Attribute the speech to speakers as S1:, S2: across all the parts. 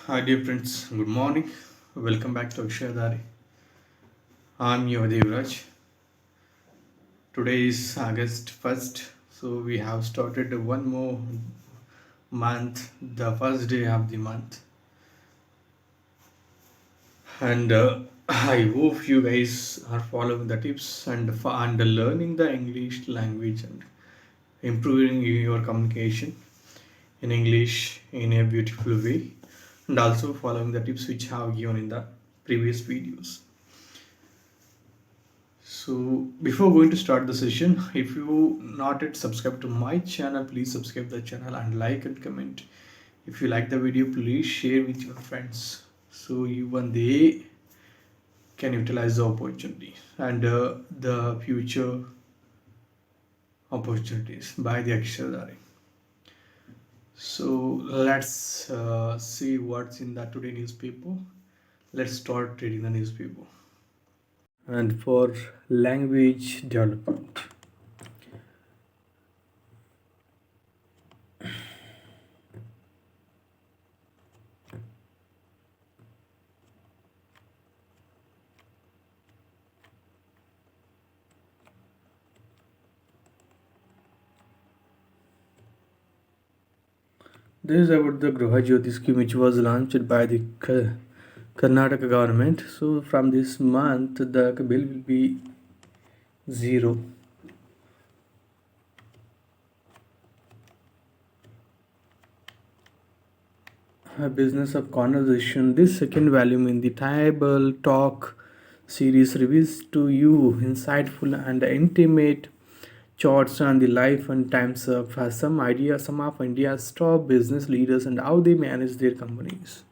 S1: Hi, dear friends. Good morning. Welcome back to Akshayadari. I'm your Devraj. Today is August 1st, so we have started one more month, the first day of the month. And I hope you guys are following the tips and learning the English language and improving your communication in English in a beautiful way, and also following the tips which I have given in the previous videos. So before going to start the session, if you not yet subscribe to my channel, please subscribe the channel and like and comment. If you like the video, please share with your friends so even they can utilize the opportunity and the future opportunities by the Akshadari. So let's see what's in the today newspaper. Let's start reading the newspaper. And for language development. This is about the Graha Jyoti scheme which was launched by the Karnataka government. So from this month the bill will be zero. A business of conversation. This second volume in the Table Talk series reveals to you insightful and intimate charts on the life and times of some of India's top business leaders and how they manage their companies.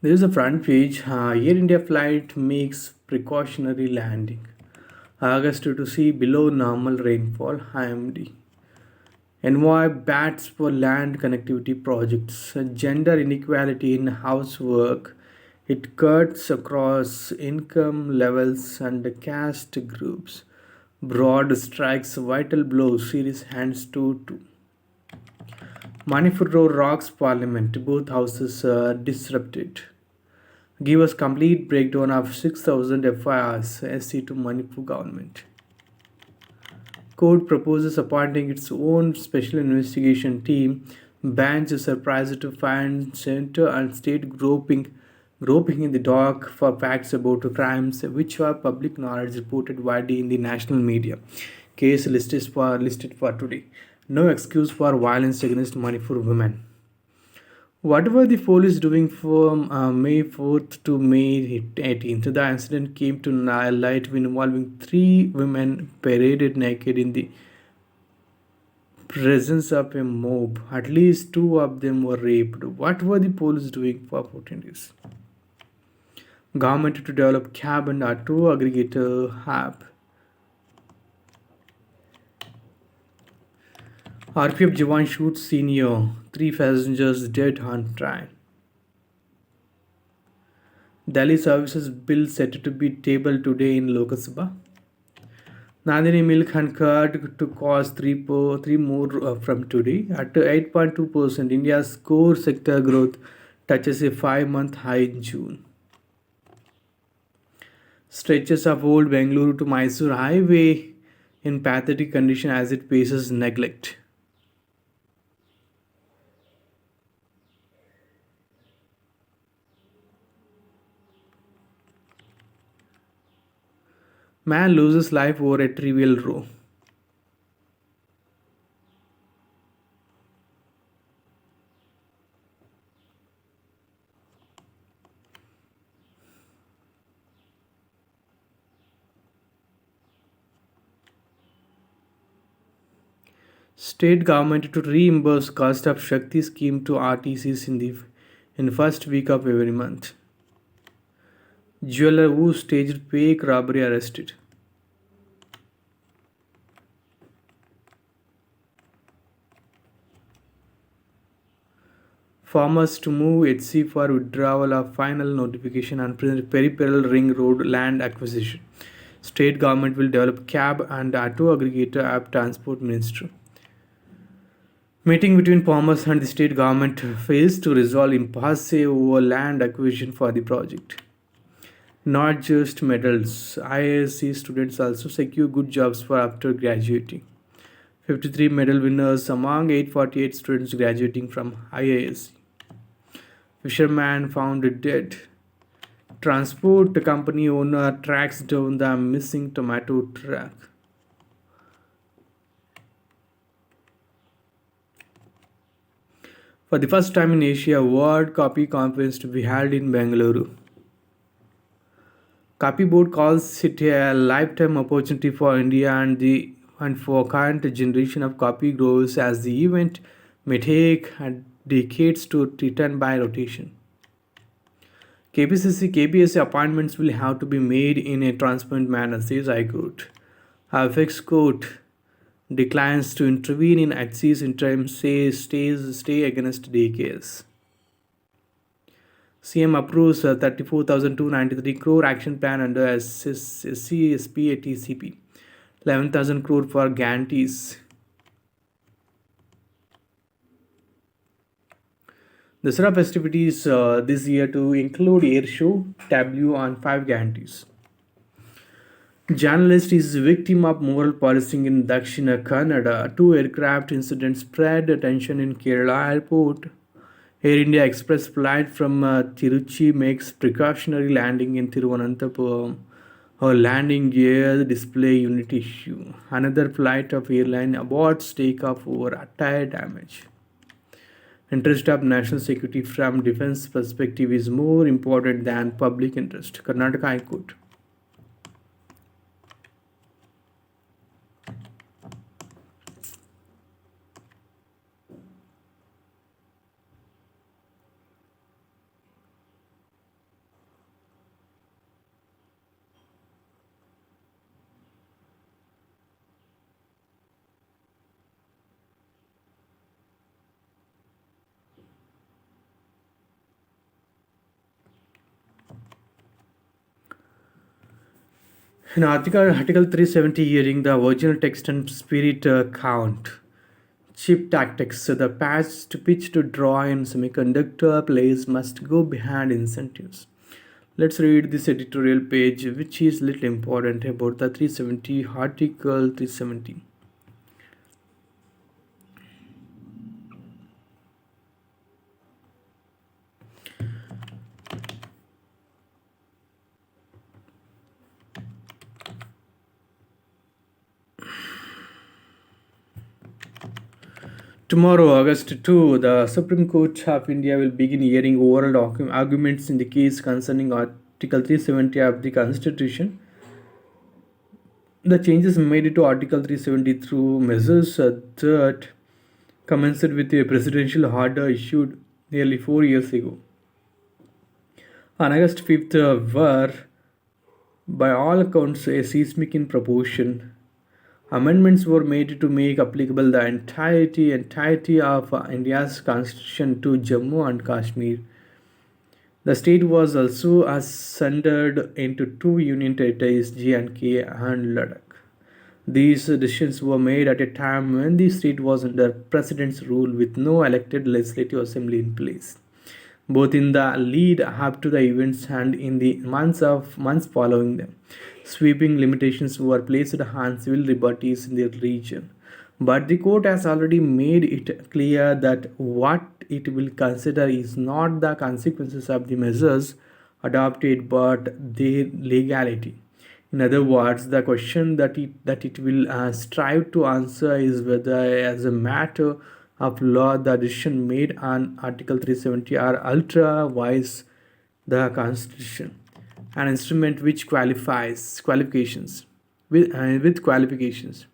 S1: There is a front page. Air India flight makes precautionary landing. August to see below normal rainfall. IMD. Envoy bats for land connectivity projects. Gender inequality in housework. It cuts across income levels and caste groups. Broad strikes vital blow. Series hands to. Manipur rocks parliament. Both houses disrupted. Give us complete breakdown of 6,000 FIRs SC to Manipur government. Court proposes appointing its own special investigation team. Bench is surprised to find center and state groping in the dark for facts about crimes which were public knowledge reported widely in the national media. Case listed for today. No excuse for violence against Manipur women. What were the police doing from May 4th to May 18th? The incident came to light involving three women paraded naked in the presence of a mob. At least two of them were raped. What were the police doing for 14 days? Government to develop cab and auto aggregator app. RPF Jawan shoots senior. Three passengers dead on train. Delhi Services Bill set to be tabled today in Lok Sabha. Nandini milk and curd to cost three more from today. At 8.2%, India's core sector growth touches a 5-month high in June. Stretches of old Bengaluru to Mysore highway in pathetic condition as it faces neglect. Man loses life over a trivial row. State government to reimburse cost of Shakti scheme to RTCs in first week of every month. Jeweler who staged fake robbery arrested. Farmers to move HC for withdrawal of final notification on peripheral ring road land acquisition. State government will develop cab and auto aggregator app transport minister. Meeting between farmers and the state government fails to resolve impasse over land acquisition for the project. Not just medals, IISc students also secure good jobs for after graduating. 53 medal winners among 848 students graduating from IISc. Fisherman found dead. Transport company owner tracks down the missing tomato truck. For the first time in Asia, World Copy Conference to be held in Bengaluru. Copy Board calls it a lifetime opportunity for India and for current generation of copy growers as the event may take decades to return by rotation. KPCC KPSC appointments will have to be made in a transparent manner, says High Court. Apex Court declines to intervene in HC's interim stay against DKS. CM approves a 34,293 crore action plan under SCSP at TCP. 11,000 crore for guarantees. Dasara festivities this year to include air show, tableau, and 5 guarantees. Journalist is victim of moral policing in Dakshina Kannada. 2 aircraft incidents spread attention in Kerala airport. Air India Express flight from Tiruchi makes precautionary landing in Thiruvananthapuram. Her landing gear display unit issue. Another flight of airline aborts takeoff over tire damage. Interest of national security from defense perspective is more important than public interest. Karnataka High Court. In Article 370 hearing, the original text and spirit count. Chip tactics. The patch to pitch to draw in semiconductor plays must go behind incentives. Let's read this editorial page, which is little important about the 370 Article 370. Tomorrow, August 2, the Supreme Court of India will begin hearing oral arguments in the case concerning Article 370 of the Constitution. The changes made to Article 370 through measures that commenced with a presidential order issued nearly 4 years ago. On August 5th, were by all accounts a seismic in proportion. Amendments were made to make applicable the entirety of India's constitution to Jammu and Kashmir. The state was also sundered into 2 union territories, J&K and Ladakh. These decisions were made at a time when the state was under president's rule with no elected legislative assembly in place. Both in the lead up to the events and in the months following them, sweeping limitations were placed on civil liberties in the region. But the court has already made it clear that what it will consider is not the consequences of the measures adopted but their legality. In other words, the question that it will strive to answer is whether, as a matter of law, the decision made on Article 370 are ultra wise the Constitution, an instrument which qualifications with qualifications.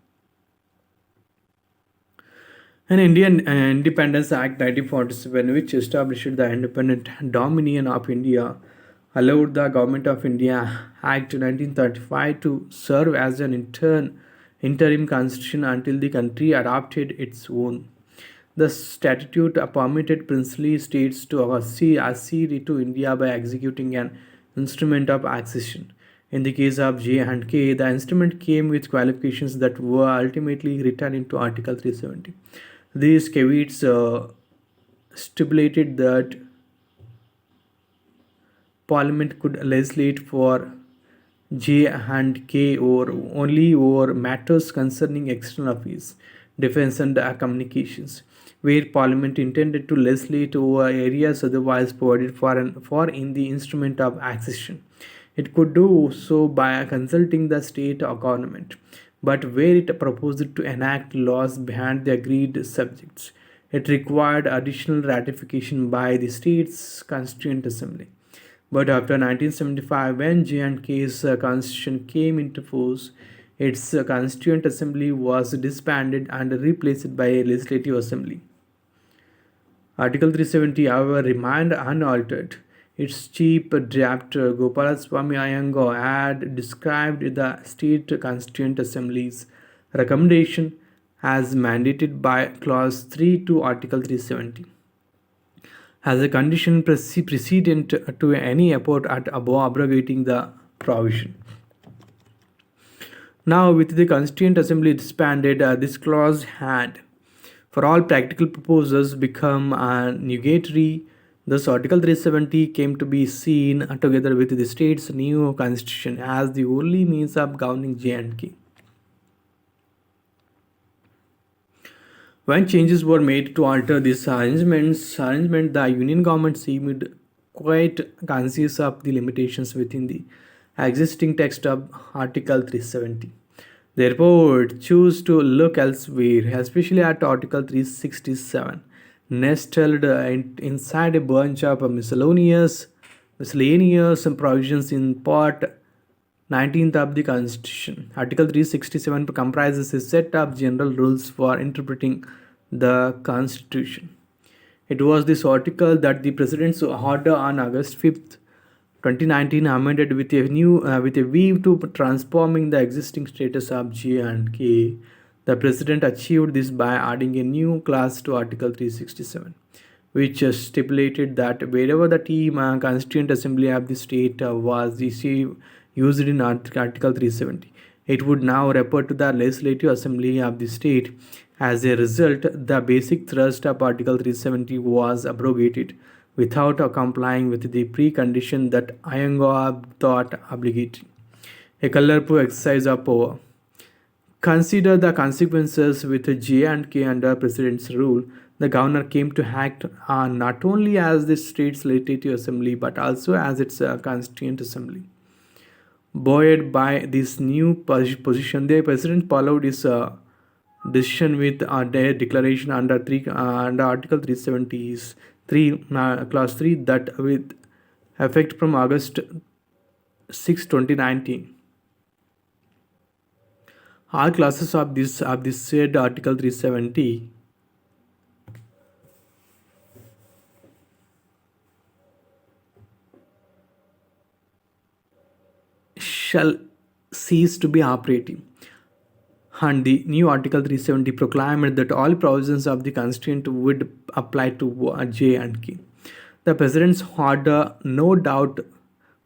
S1: An Indian Independence Act 1947, which established the independent dominion of India, allowed the Government of India Act 1935 to serve as an interim constitution until the country adopted its own. The statute permitted princely states to accede to India by executing an instrument of accession. In the case of J&K, the instrument came with qualifications that were ultimately written into Article 370. These caveats stipulated that Parliament could legislate for J and K or only over matters concerning external affairs, defense, and communications, where Parliament intended to legislate over areas otherwise provided for in the instrument of accession. It could do so by consulting the state or government, but where it proposed to enact laws beyond the agreed subjects, it required additional ratification by the state's constituent assembly. But after 1975, when J&K's constitution came into force, its constituent assembly was disbanded and replaced by a legislative assembly. Article 370, however, remained unaltered. Its chief drafter, Gopalaswamy Iyengar, had described the state constituent assembly's recommendation as mandated by Clause 3 to Article 370 as a condition precedent to any effort at abrogating the provision. Now, with the Constituent Assembly disbanded, this clause had, for all practical purposes, become nugatory. Thus, Article 370 came to be seen together with the state's new constitution as the only means of governing J&K. When changes were made to alter this arrangement, the Union government seemed quite conscious of the limitations within the existing text of Article 370. Therefore, it chose to look elsewhere, especially at Article 367, nestled inside a bunch of miscellaneous provisions in Part 19th of the Constitution. Article 367 comprises a set of general rules for interpreting the Constitution. It was this article that the President's order on August 5th, 2019 amended with a view to transforming the existing status of J and K. The President achieved this by adding a new clause to Article 367, which stipulated that wherever the term Constituent Assembly of the state was used in Article 370, it would now refer to the Legislative Assembly of the state. As a result, the basic thrust of Article 370 was abrogated without complying with the precondition that Iyengar thought obligatory. A colorful exercise of power. Consider the consequences with J and K under President's rule. The governor came to act not only as the state's legislative assembly but also as its constituent assembly. Buoyed by this new position, the president followed his decision with a declaration under Article 370's Clause 3 that with effect from August 6, 2019. All clauses of this said Article 370 shall cease to be operative. And the new Article 370 proclaimed that all provisions of the Constitution would apply to J and K. The President's order no doubt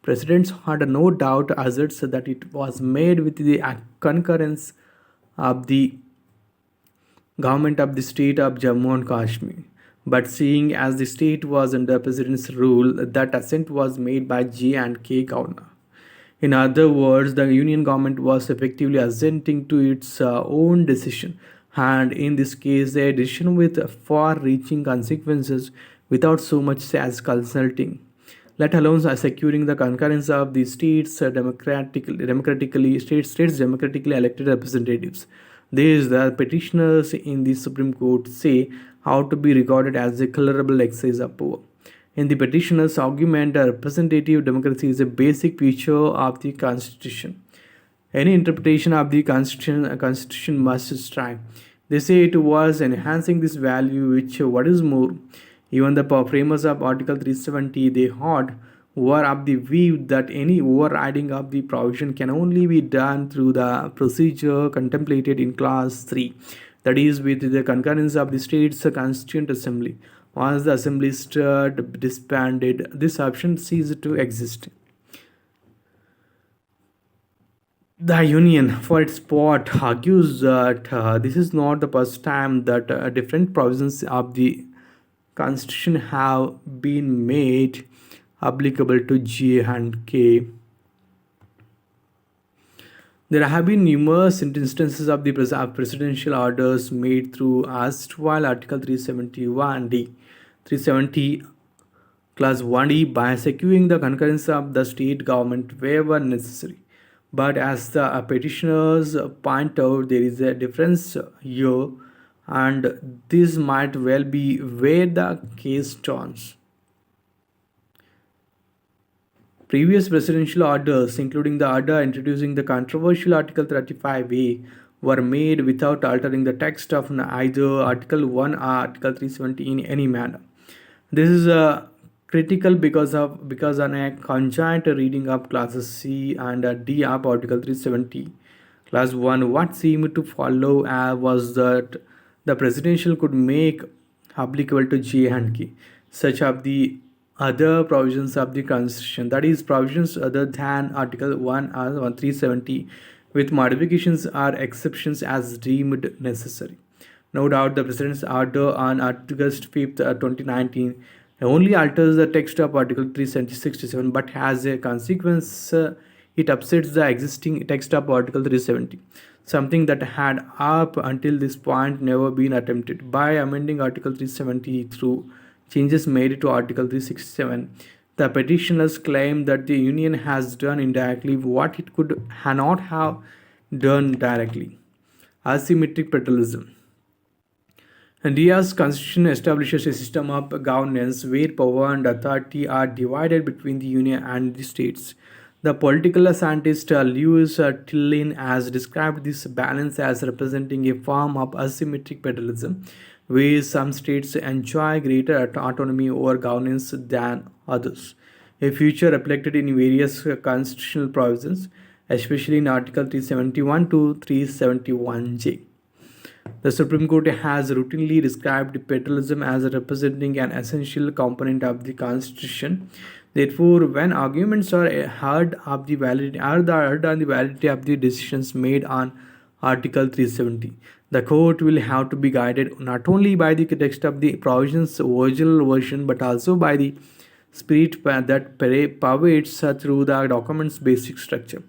S1: asserts that it was made with the concurrence of the government of the state of Jammu and Kashmir. But seeing as the state was under President's rule, that assent was made by J and K governor. In other words, the Union government was effectively assenting to its own decision, and in this case, a decision with far-reaching consequences without so much as consulting, let alone securing the concurrence of the states' democratically elected representatives. These the petitioners in the Supreme Court say how to be regarded as a colorable exercise of power. In the petitioner's argument, representative democracy is a basic feature of the Constitution. Any interpretation of the Constitution must strive. They say it was enhancing this value, which, what is more, even the framers of Article 370 they were of the view that any overriding of the provision can only be done through the procedure contemplated in Clause 3, that is, with the concurrence of the state's constituent assembly. Once the assembly disbanded, this option ceased to exist. The Union, for its part, argues that this is not the first time that different provisions of the Constitution have been made applicable to G and K. There have been numerous instances of the presidential orders made through erstwhile Article 371D, 370 Clause 1D by securing the concurrence of the state government wherever necessary. But as the petitioners point out, there is a difference here, and this might well be where the case turns. Previous presidential orders, including the order introducing the controversial Article 35A, were made without altering the text of either Article 1 or Article 370 in any manner. This is critical because on a conjoint reading of clauses C and D of Article 370, Clause 1, what seemed to follow was that the presidential could make applicable to J and K such of the other provisions of the Constitution, that is, provisions other than Article 1 or 370, with modifications or exceptions as deemed necessary. No doubt the President's order on August 5th, 2019 only alters the text of Article 367, but as a consequence, it upsets the existing text of Article 370, something that had up until this point never been attempted. By amending Article 370 through changes made to Article 367, the petitioners claim that the Union has done indirectly what it could not have done directly: asymmetric federalism. India's constitution establishes a system of governance where power and authority are divided between the Union and the states. The political scientist Lewis Tillin has described this balance as representing a form of asymmetric federalism, where some states enjoy greater autonomy over governance than others. A feature reflected in various constitutional provisions, especially in Article 371 to 371J. The Supreme Court has routinely described federalism as representing an essential component of the Constitution. Therefore, when arguments are heard on the validity of the decisions made on Article 370, the court will have to be guided not only by the text of the provision's original version but also by the spirit that pervades through the document's basic structure.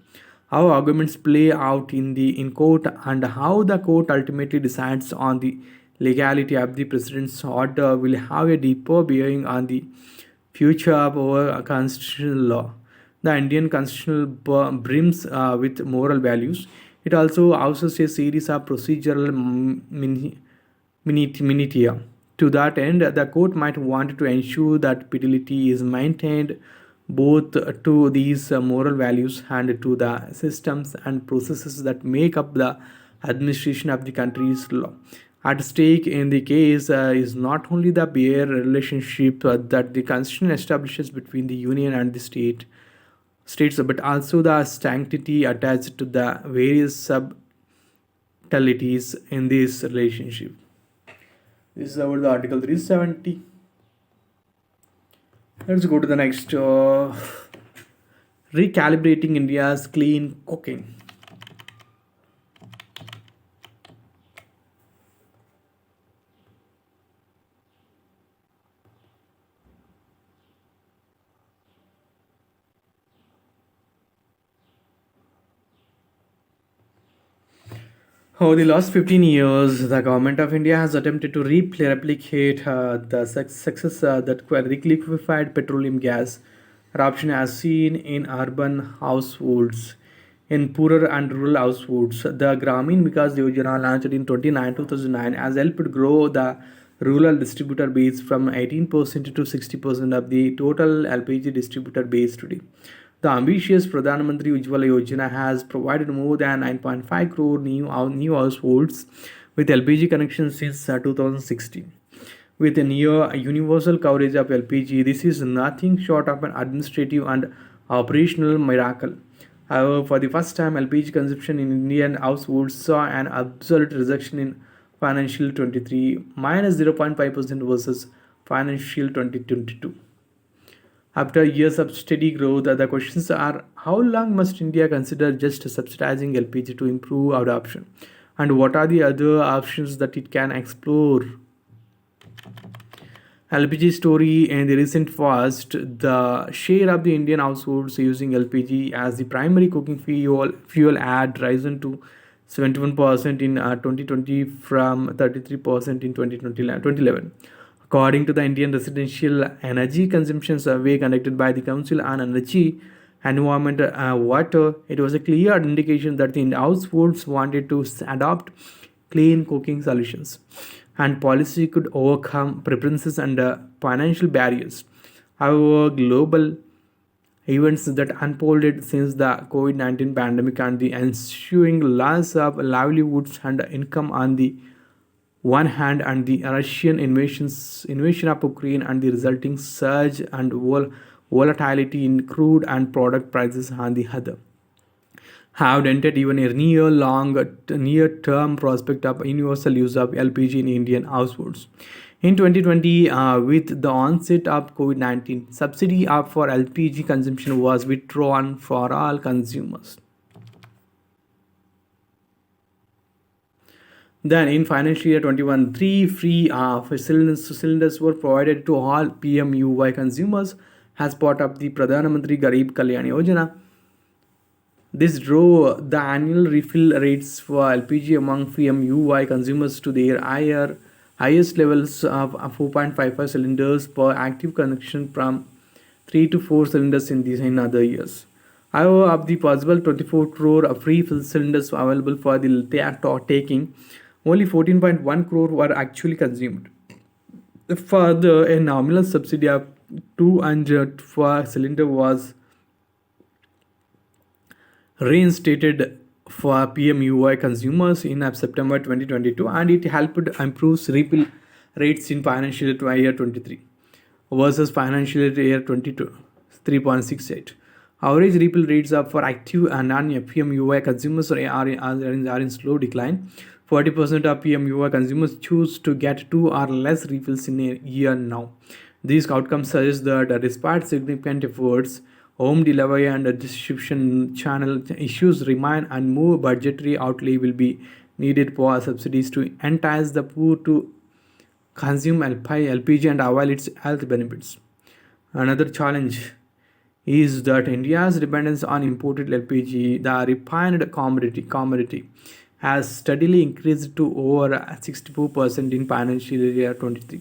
S1: How arguments play out in court and how the court ultimately decides on the legality of the president's order will have a deeper bearing on the future of our constitutional law. The Indian constitutional brims with moral values. It also houses a series of procedural minutia. To that end, the court might want to ensure that fidelity is maintained both to these moral values and to the systems and processes that make up the administration of the country's law. At stake in the case is not only the bare relationship that the constitution establishes between the union and the states, but also the sanctity attached to the various subtleties in this relationship. This is about the Article 370. Let's go to the next. Recalibrating India's clean cooking. Over the last 15 years, the government of India has attempted to replicate the success that liquefied petroleum gas adoption has seen in urban households. In poorer and rural households, the Grameen Vikas Yojana launched in 2009 has helped grow the rural distributor base from 18% to 60% of the total LPG distributor base today. The ambitious Pradhan Mantri Ujjwala Yojana has provided more than 9.5 crore new households with LPG connections since 2016. With a near universal coverage of LPG, this is nothing short of an administrative and operational miracle. However, for the first time, LPG consumption in Indian households saw an absolute reduction in financial 23 minus 0.5% versus financial 2022. After years of steady growth, the questions are how long must India consider just subsidizing LPG to improve adoption? And what are the other options that it can explore? LPG story in the recent past, the share of the Indian households using LPG as the primary cooking fuel had risen to 71% in 2020 from 33% in 2011. According to the Indian Residential Energy Consumption Survey conducted by the Council on Energy, Environment, Water, it was a clear indication that the households wanted to adopt clean cooking solutions, and policy could overcome preferences and financial barriers. However, global events that unfolded since the COVID 19 pandemic and the ensuing loss of livelihoods and income on the one hand, and the Russian invasion of Ukraine and the resulting surge and volatility in crude and product prices on the other, have dented even a near-term prospect of universal use of LPG in Indian households. In 2020, with the onset of COVID-19, subsidy for LPG consumption was withdrawn for all consumers. Then, in financial year 21, three free cylinders were provided to all PMUY consumers as part of the Pradhan Mantri Garib Kalyan Yojana. This drove the annual refill rates for LPG among PMUY consumers to their highest levels of 4.55 cylinders per active connection from 3 to 4 cylinders in other years. However, of the possible 24 crore of free fill cylinders available for the taking, only 14.1 crore were actually consumed. Further, a nominal subsidy of 200 per cylinder was reinstated for PMUY consumers in September 2022, and it helped improve refill rates in financial year 23 versus financial year 22 3.68. Average refill rates are for active and non-PMUY consumers are in slow decline. 40% of PMUY consumers choose to get 2 or less refills in a year now. These outcomes suggest that despite significant efforts, home delivery and distribution channel issues remain, and more budgetary outlay will be needed for subsidies to entice the poor to consume LPG and avail its health benefits. Another challenge is that India's dependence on imported LPG, the refined commodity, has steadily increased to over 64% in financial year 23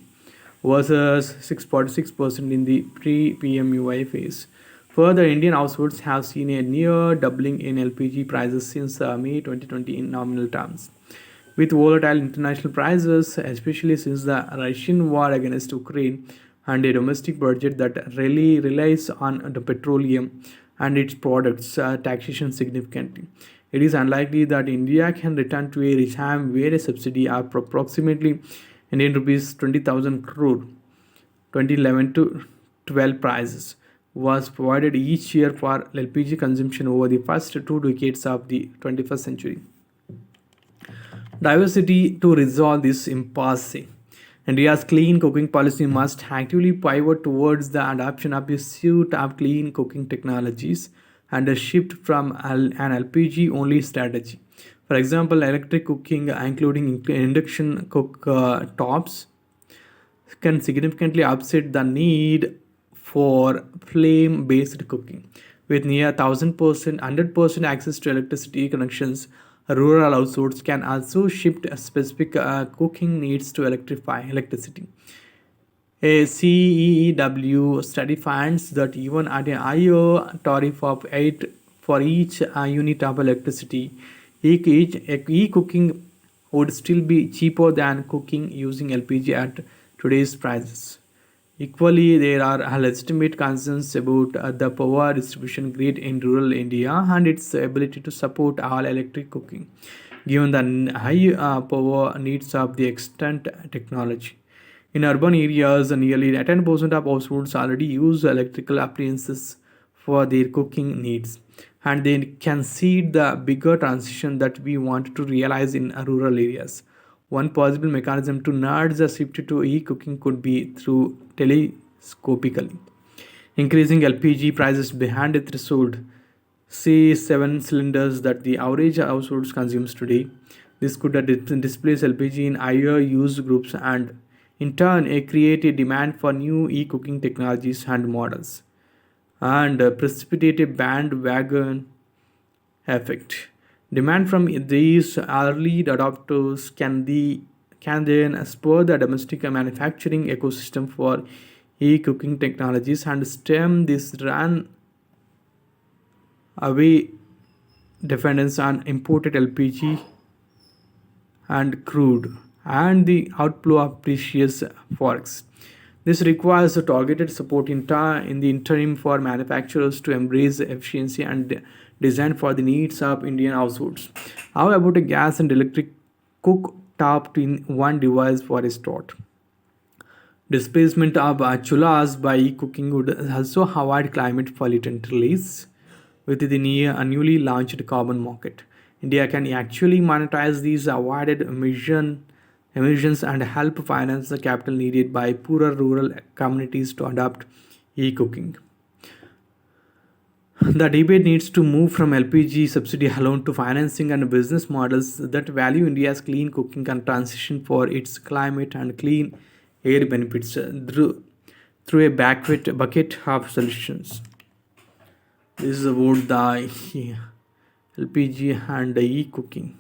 S1: versus 646% in the pre-PMUI phase. Further, Indian households have seen a near doubling in LPG prices since May 2020 in nominal terms. With volatile international prices, especially since the Russian war against Ukraine, and a domestic budget that really relies on the petroleum and its products taxation significantly, it is unlikely that India can return to a regime where a subsidy of approximately Indian rupees 20,000 crore 2011 to 12 prices was provided each year for LPG consumption over the first 2 decades of the 21st century. Diversity to resolve this impasse. India's clean cooking policy must actively pivot towards the adoption of a suite of clean cooking technologies and a shift from an LPG only strategy. For example, electric cooking, including induction tops, can significantly offset the need for flame based cooking. With near 100% access to electricity connections, rural households can also shift specific cooking needs to electricity. A CEEW study finds that even at a higher tariff of 8 for each unit of electricity, e-cooking would still be cheaper than cooking using LPG at today's prices. Equally, there are legitimate concerns about the power distribution grid in rural India and its ability to support all electric cooking, given the high power needs of the extant technology. In urban areas, nearly 10% of households already use electrical appliances for their cooking needs, and they can see the bigger transition that we want to realize in rural areas. One possible mechanism to nudge the shift to e-cooking could be through telescopically increasing LPG prices behind a threshold, say 7 cylinders that the average household consumes today. This could displace LPG in higher use groups and, in turn, create a demand for new e cooking technologies and models and precipitate a bandwagon effect. Demand from these early adopters can then spur the domestic manufacturing ecosystem for e-cooking technologies and stem this run away dependence on imported LPG and crude and the outflow of precious forex. This requires a targeted support in the interim for manufacturers to embrace efficiency and design for the needs of Indian households. How about a gas and electric cooktop in one device for a start? Displacement of chullas by cooking would also avoid climate pollutant release with the newly launched carbon market. India can actually monetize these avoided emissions and help finance the capital needed by poorer rural communities to adopt e-cooking. The debate needs to move from LPG subsidy alone to financing and business models that value India's clean cooking and transition for its climate and clean air benefits through a bucket of solutions. This is about the LPG and the e-cooking.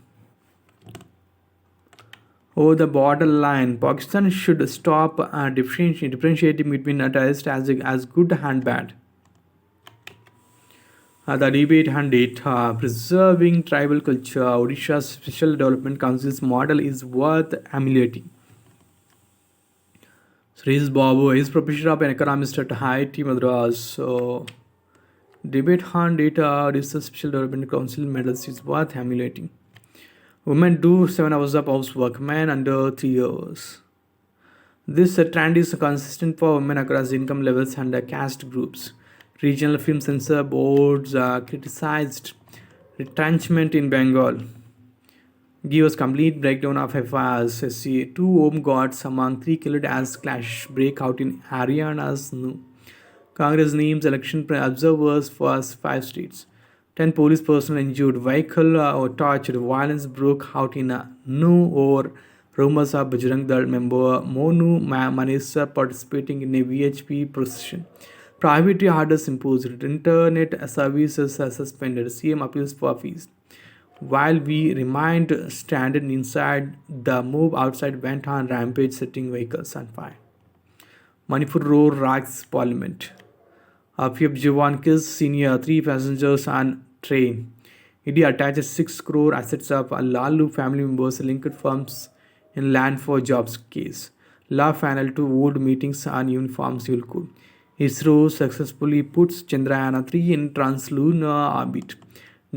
S1: Over the borderline, Pakistan should stop differentiating between a terrorist as good and bad. The debate and data preserving tribal culture, Odisha's Special Development Council's model is worth emulating. Srish Babu is professor of economist at IIT Madras. So, debate on data, Odisha's Special Development Council medals is worth emulating. Women do 7 hours of housework, men under 3 hours. This trend is consistent for women across income levels and caste groups. Regional film censor boards criticized retrenchment in Bengal. Give us complete breakdown of FIRs. See, two home guards among three killed as clash break out in Haryana's Nu. Congress names election observers for 5 states. 10 police personnel injured. Vehicle torched. Violence broke out in Nu over rumors of Bajrang Dal member Monu Manesar participating in a VHP procession. Private orders imposed. Internet services suspended. CM appeals for fees. While we remained stranded inside, the move outside went on rampage, setting vehicles on fire. Manipur road racks parliament. Afib Jiwan kills senior 3 passengers on train. ED attaches 6 crore assets of Lalu family members linked firms in land for jobs case. Law final to hold meetings on uniform civil code. ISRO successfully puts Chandrayaan 3 in translunar orbit.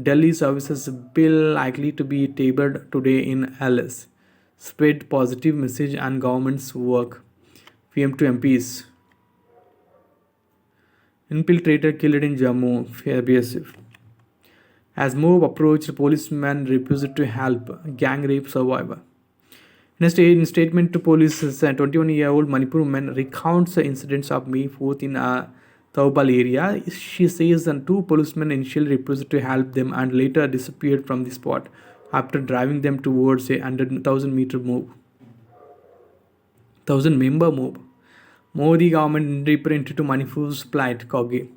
S1: Delhi services bill likely to be tabled today in LS. Spread positive message on government's work. PM to MPs. Infiltrator killed in Jammu, BSF. As mob approached, policeman refused to help. Gang rape survivor. In statement to police, a 21-year-old Manipur woman recounts the incidents of May 4th in Taubal area. She says that two policemen initially refused to help them and later disappeared from the spot after driving them towards a 100,000 meter mob. 1,000-member mob. Modi government deeper into Manipur's plight, Koge.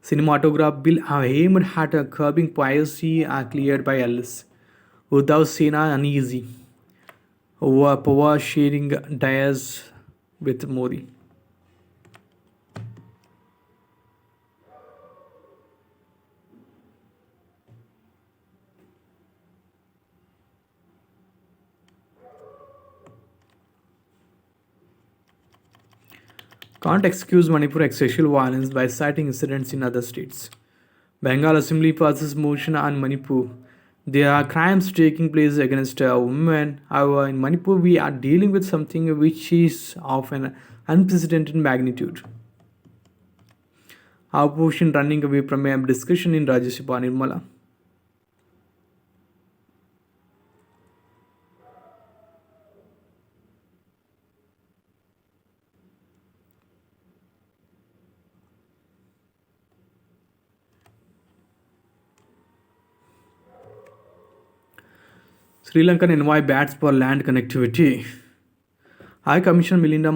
S1: Cinematograph bill aimed at curbing piracy cleared by Alice. Uddhav Sena uneasy over power sharing dias with Modi. Can't excuse Manipur sexual violence by citing incidents in other states. Bengal Assembly passes motion on Manipur. There are crimes taking place against women. However, in Manipur, we are dealing with something which is of an unprecedented magnitude. Opposition running away from a discussion in Rajya Sabha Nirmala. Sri Lankan envoy bats for land connectivity. High Commissioner Melinda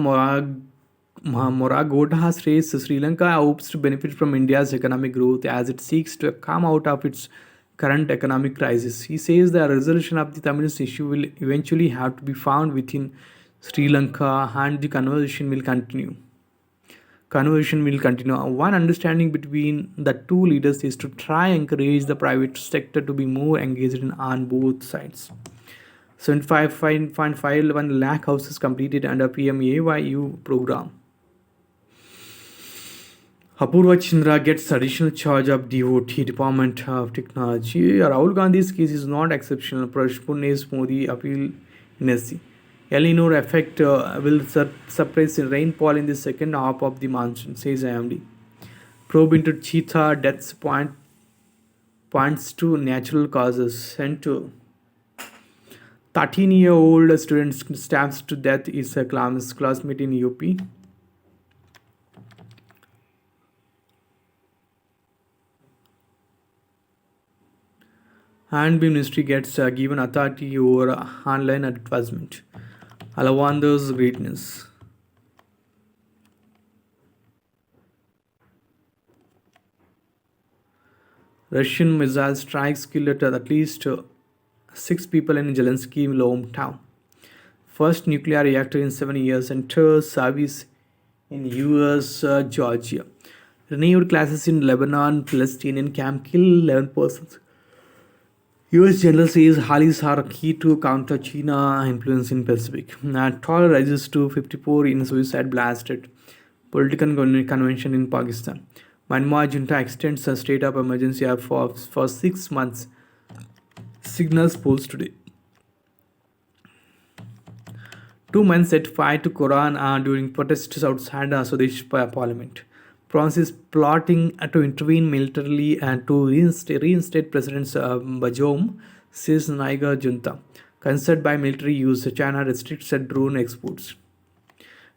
S1: Moragota has raised Sri Lanka hopes to benefit from India's economic growth as it seeks to come out of its current economic crisis. He says the resolution of the Tamil issue will eventually have to be found within Sri Lanka and the conversation will continue. One understanding between the two leaders is to try and encourage the private sector to be more engaged on both sides. 75.51 lakh houses completed under PMAYU program. Apurva Chandra gets additional charge of DOT, Department of Technology. Rahul Gandhi's case is not exceptional. Prashpunesh Modi appeal in SC. El Nino effect will suppress rainfall in the second half of the monsoon, says IMD. Probe into cheetah deaths points to natural causes. Sent to 13-year-old student stabs to death is a classmate in UP. Handbill Ministry gets given authority over online advertisement. Alawanda's greatness. Russian missile strikes killed at least 6 people in Zelensky hometown. First nuclear reactor in 7 years enters service in US Georgia. Renewed clashes in Lebanon, Palestinian camp kill 11 persons. US General says Halis are key to counter China influence in Pacific. Toll rises to 54 in suicide blasted. Political convention in Pakistan. Myanmar junta extends a state of emergency for 6 months. Signals polls today. 2 men set fire to Quran during protests outside Swadesh Parliament. France is plotting to intervene militarily and to reinstate President Bazoum, says Niger junta. Concerned by military use, China restricts drone exports.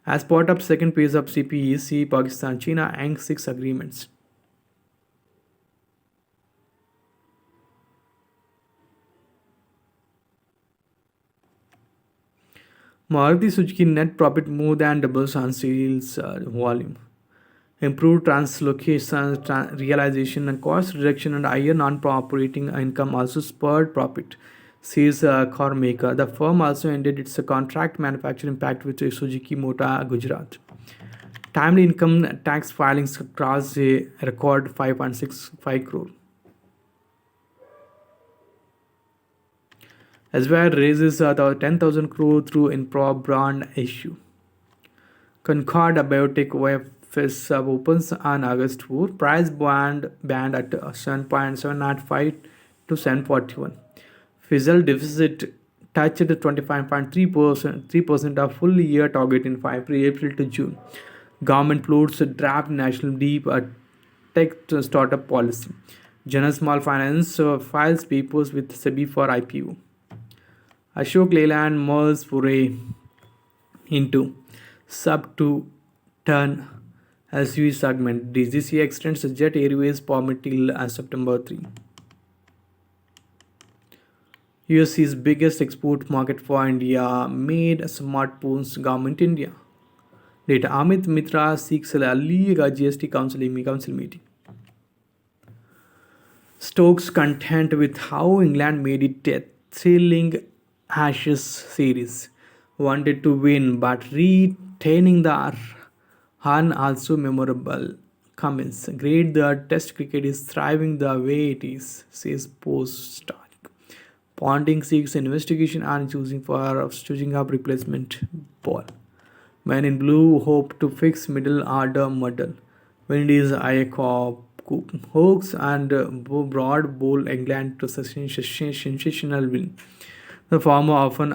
S1: As part of second phase of CPEC, Pakistan, China inked 6 agreements. Maruti Suzuki net profit more than doubles on sales volume. Improved translocation realization and cost reduction and higher non-operating income also spurred profit, says car maker. The firm also ended its contract manufacturing pact with Suzuki Motor Gujarat. Timely income tax filings crossed a record 5.65 crore. Esware raises 10,000 crore through Improv brand issue. Concord Biotech OFS opens on August 4. Price band at 7.705 to 741. Fiscal deficit touched 25.3% of full year target in April to June. Government floats draft national deep tech startup policy. General Small Finance files papers with SEBI for IPO. Ashok Leyland merges foray into sub 2 ton SUV segment. DGC extends Jet Airways permit till September 3. US's biggest export market for India made smartphones government India. Data Amit Mitra seeks a league GST council meeting. Stokes content with how England made it a thrilling Ashes series. Wanted to win, but retaining the run also memorable. Comments. Great, the test cricket is thriving the way it is, says Post. Ponting seeks investigation and choosing up replacement ball. Men in blue hope to fix middle order muddle. Windies Ayakop Hawks and Broad bowl England to sensational win. The former often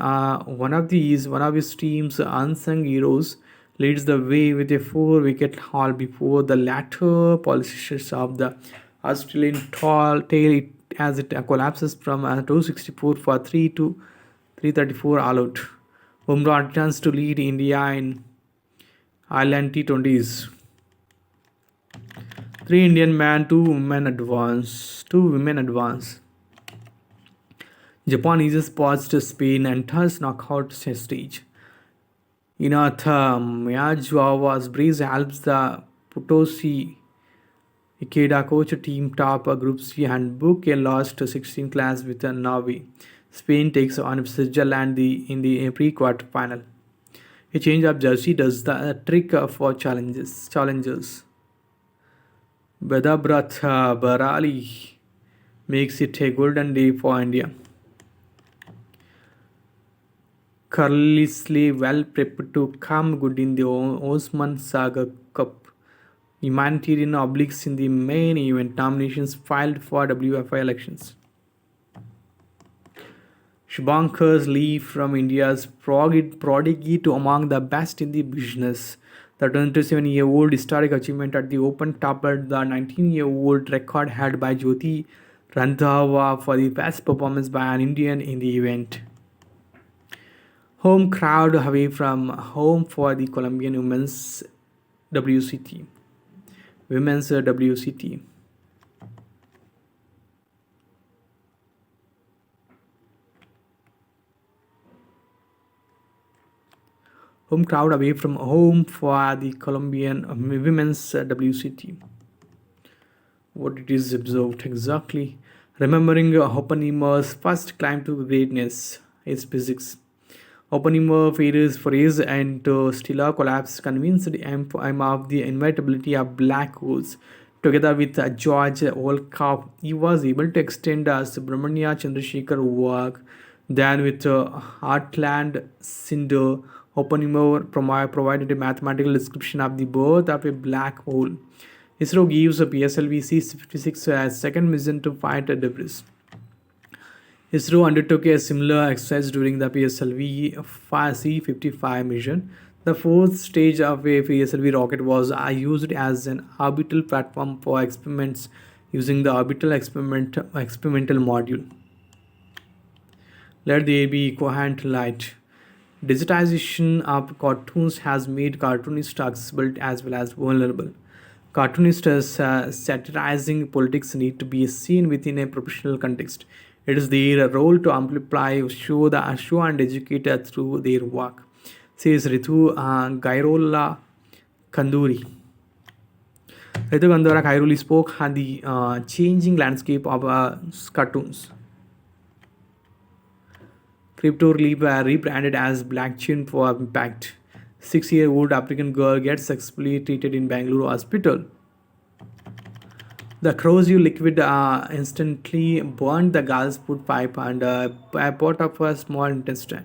S1: one of his team's unsung heroes leads the way with a 4-wicket haul before the latter polishes of the Australian tail as it collapses from 264 for 3 to 334 all out. Bumrah returns to lead India in Ireland T20s. 3 Indian men, 2 women advance. Japan eases paused Spain enters knockout stage. Inata Miyazawa's Breeze helps the Potosi Ikeda coach team top Group C and book a lost 16 class with Norway. Spain takes on Switzerland in the pre-quarter final. A change of jersey does the trick for challengers. Vedabrat Barali makes it a golden day for India. Carelessly well prepared to come good in the Osman Saga Cup. Humanitarian obliques in the main event. Nominations filed for WFI elections. Shubhankar Lee from India's prodigy to among the best in the business. The 27-year-old historic achievement at the Open toppled the 19-year-old record held by Jyoti Randhawa for the best performance by an Indian in the event. Home crowd away from home for the Colombian WCT. Women's WCT. Home crowd away from home for the Colombian women's WCT. What it is observed exactly. Remembering Oppenheimer's first climb to greatness is physics. Oppenheimer failures for his and stellar collapse convinced him of the inevitability of black holes. Together with George Wolkoff, he was able to extend Subramanya Chandrasekhar work. Then with Heartland Cinder, Oppenheimer provided a mathematical description of the birth of a black hole. ISRO gives a PSLV C-56 as second mission to find debris. ISRO undertook a similar exercise during the PSLV C-55 mission. The fourth stage of a PSLV rocket was used as an orbital platform for experiments using the orbital experimental module. Let there be coherent light. Digitization of cartoons has made cartoonists accessible as well as vulnerable. Cartoonists satirizing politics need to be seen within a professional context. It is their role to amplify, show and educate through their work, says Ritu Gairola Kanduri. Ritu Gandhara Kairoli spoke on the changing landscape of cartoons. Crypto rebranded as Blockchain for Impact. 6-year-old African girl gets successfully treated in Bangalore hospital. The corrosive liquid instantly burned the girl's food pipe and a part of her small intestine.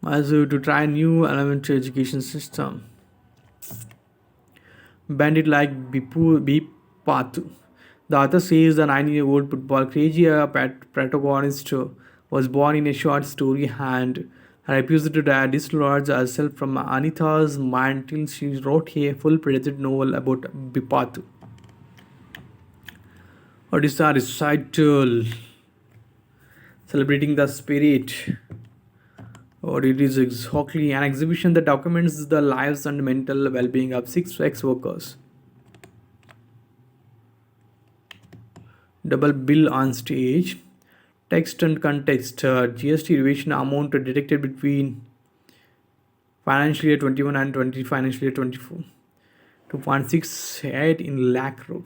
S1: As to try new elementary education system. Bandit like Bipatu. The author says the 9-year-old football crazy protagonist was born in a short story and refused to dislodge herself from Anita's mind till she wrote a full-fledged novel about Bipatu. What is the recital? Celebrating the spirit. Or it is exactly an exhibition that documents the lives and mental well-being of 6 sex workers. Double bill on stage. Text and context. GST revision amount detected between financial year 21 and financial year 24. 2.68 in lakh crore.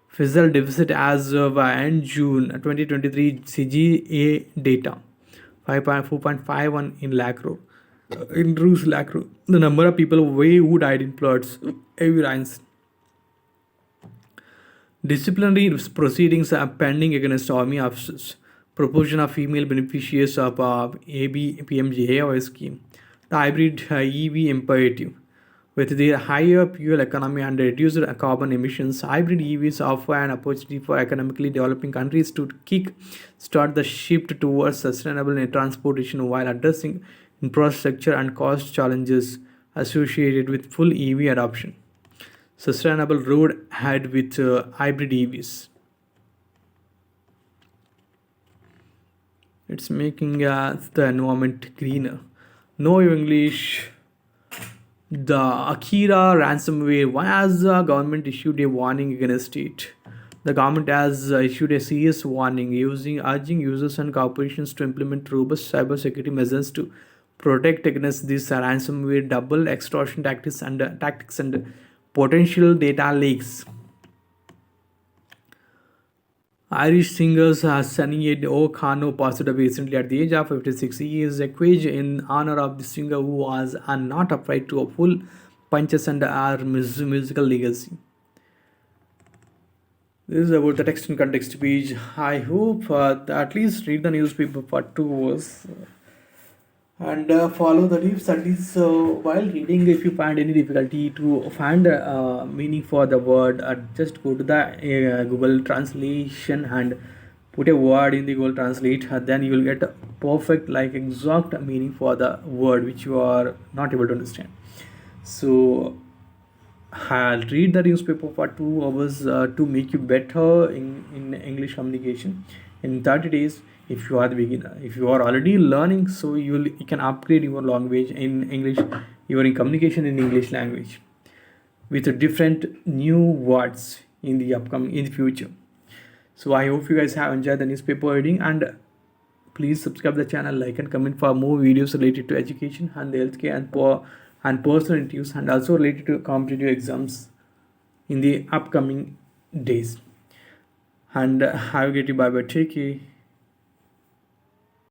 S1: Fiscal deficit as of end June 2023 CGA data. 4.51 in lakh crore. In Rus lakh crore. The number of people who died in floods. Evidence. Disciplinary proceedings are pending against army officers. Proportion of female beneficiaries of PMJAY scheme. The hybrid EV imperative. With their higher fuel economy and reduced carbon emissions, hybrid EVs offer an opportunity for economically developing countries to start the shift towards sustainable transportation while addressing infrastructure and cost challenges associated with full EV adoption. Sustainable road ahead with hybrid EVs. It's making the environment greener. No English. The Akira ransomware. Why has the government issued a warning against it? The government has issued a serious warning urging users and corporations to implement robust cybersecurity measures to protect against these ransomware, double extortion tactics and potential data leaks. Irish singer Sinead O'Connor passed away recently at the age of 56. He is equated in honor of the singer who was not afraid to pull punches and our musical legacy. This is about the text and context page. I hope at least read the newspaper for 2 hours and follow the tips at least while reading. If you find any difficulty to find meaning for the word, just go to the Google translation and put a word in the Google translate. Then you will get a perfect like exact meaning for the word which you are not able to understand. So I'll read the newspaper for 2 hours to make you better in English communication in 30 days. If you are the beginner, if you are already learning, so you can upgrade your language in English, your communication in English language with different new words in the future. So I hope you guys have enjoyed the newspaper reading, and please subscribe the channel, like and comment for more videos related to education and healthcare and personal interviews, and also related to competitive exams in the upcoming days. And have a great day. Bye bye. Take care.